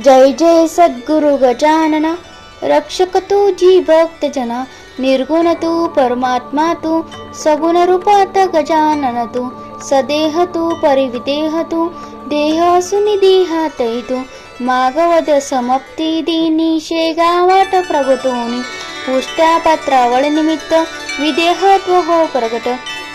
जय जय सद्गुरु गजानन, रक्षक तुझी भक्त जना. निर्गुण तू परमात्मा तू, सगुण रूपात गजानन तू. सदेह तू परिविदेह तू, देह असून देहातही तू. मागवद समाप्ती दिनी शेगावाट प्रगटोनी. पुष्ट्या पत्रावळ निमित्त विदेहत्व हो प्रगट.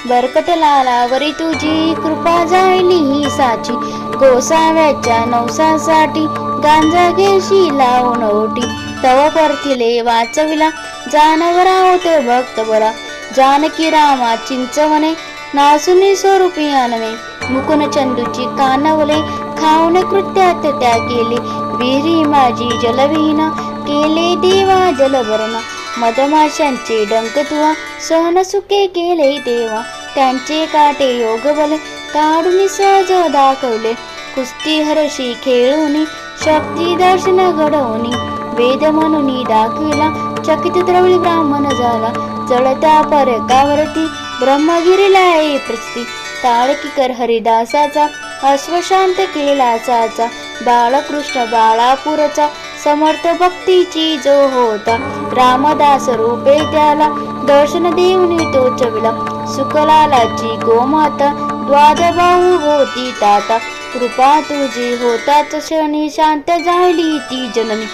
बरकट लालावरी तुझी कृपा जायली ही साची. गोसाव्याच्या नवसासाठी गांजा घेशी लावून ओटी. तव परथिले वाचविला जानवरा होते भक्त बरा. जानकी रामा चिंचवणे नासुनी स्वरूपी आणणे. मुकुन चंदूची कानवले खाऊन कृत्यात त्या केले. विहिरी माझी जलविहीन केले देवा जलभरणा. मधमाशांचे डंक तुवा सहन सुखे केले देवा. त्यांचे काटे योग बले काढून सहज दाखवले. कुस्ती हरशी खेळूनी शक्ती दर्शन घडवणी. वेद म्हणून दाखविला चकित द्रविड ब्राह्मण झाला. जळत्या परकावरती ब्रह्मगिरीला ये प्रस्ती. ताळकीकर हरिदासाचा अश्वशांत केला साचा. बाळकृष्ण बाळापूरचा समर्थ भक्तीची जो होता. रामदास रूपे त्याला दर्शन देऊन तो चविला. सुखलालाची गोमाता द्वादबाहू होती ताता. कृपा तुझी होताच क्षणी शांत झाली ती जननी.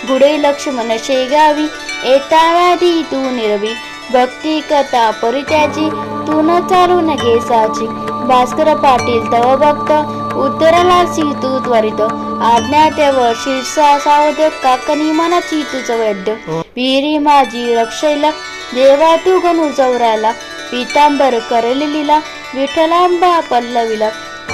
गुडे लक्ष्मण शेगावी येता व्याधी तू निरवी. भक्ती कथा परित्याची तू न चालून घेसाची. भास्कर पाटील तव भक्त उत्तरालासी तू त्वरित. आज्ञा तेव शीर्षा सावध काकनी मनाची तुझ वैद्य. विहिरी माझी रक्षैला देवा तू गणू चौराला. पितांबर करलेलीला विठ्ठलांबा पल्लविला.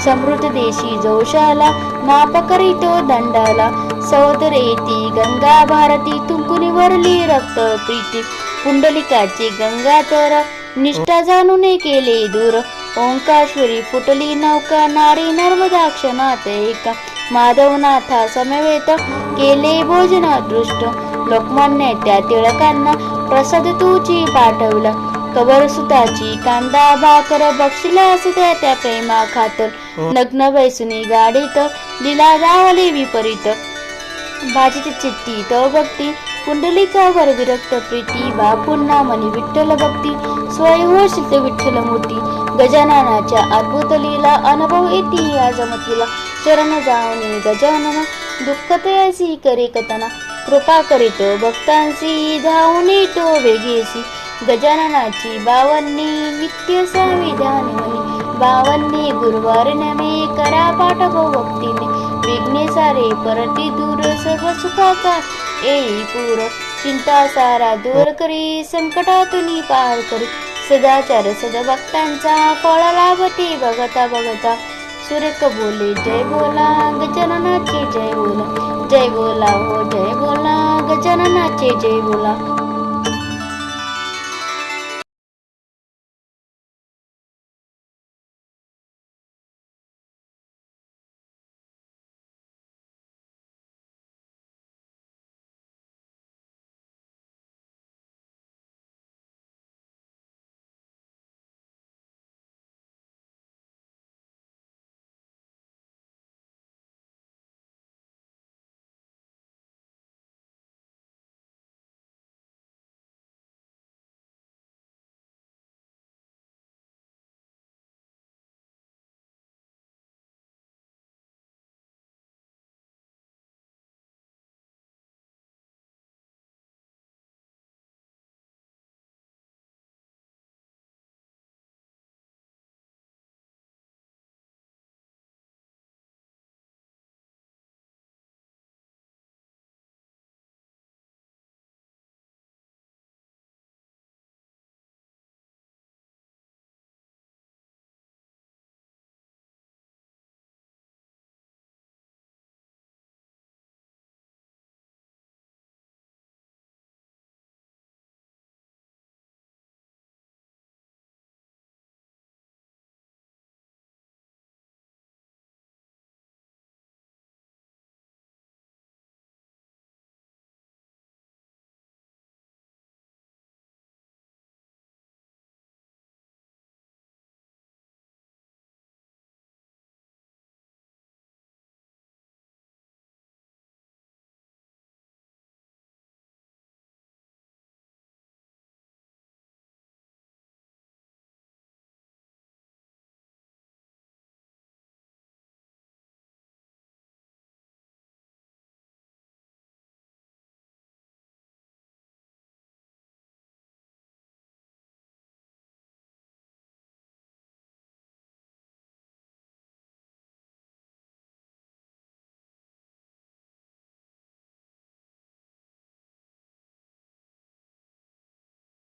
समृद्ध देशी जोशाला माप करीतो दंडाला. सौदरेती गंगा भारती तुंकुनी वरली रक्त प्रीती. पुंडलिकाची गंगा तर निष्ठा जाणून केले दूर. ओंकाश्वरी फुटली नौका नारी नर्मदा क्षणात एका. माधवनाथा समवेत केले भोजन दृष्ट. लोकमान्य त्या टिळकांना प्रसाद तुची पाठवला. कबर सुताची कांदा भाकर बक्षिला असत्या त्या प्रेमा खातर. नग्न बैसुनी गाडीत दिला गावले विपरीत. भाजित चित्ती तव भक्ती पुंडलिकावर विरक्त प्रीती. बापूंना मनी विठ्ठल भक्ती स्वय होशील विठ्ठल मूर्ती. गजाननाच्या अद्भुत लीला अनुभव येती आजमतीला. शरण जाऊनी गजानन दुःख तयासी करे कथना. कृपा करीतो भक्तांसी धावून तो वेगेसी. गजाननाची बावन्नी नित्य संविधान म्हणी. बावन्नी गुरुवार नमे करा पाठ भक्तीने. विघ्ने सारे परती दूर सर्व सुखाचा येई पूर. चिंता सारा दूर करी संकटातून पार करी. सदाचार सदभक्तांचा फळ लाभते बघता बघता. सुरेख बोले जय बोला गजाननाचे जय बोला. जय बोला हो जय बोला गजाननाचे जय बोला.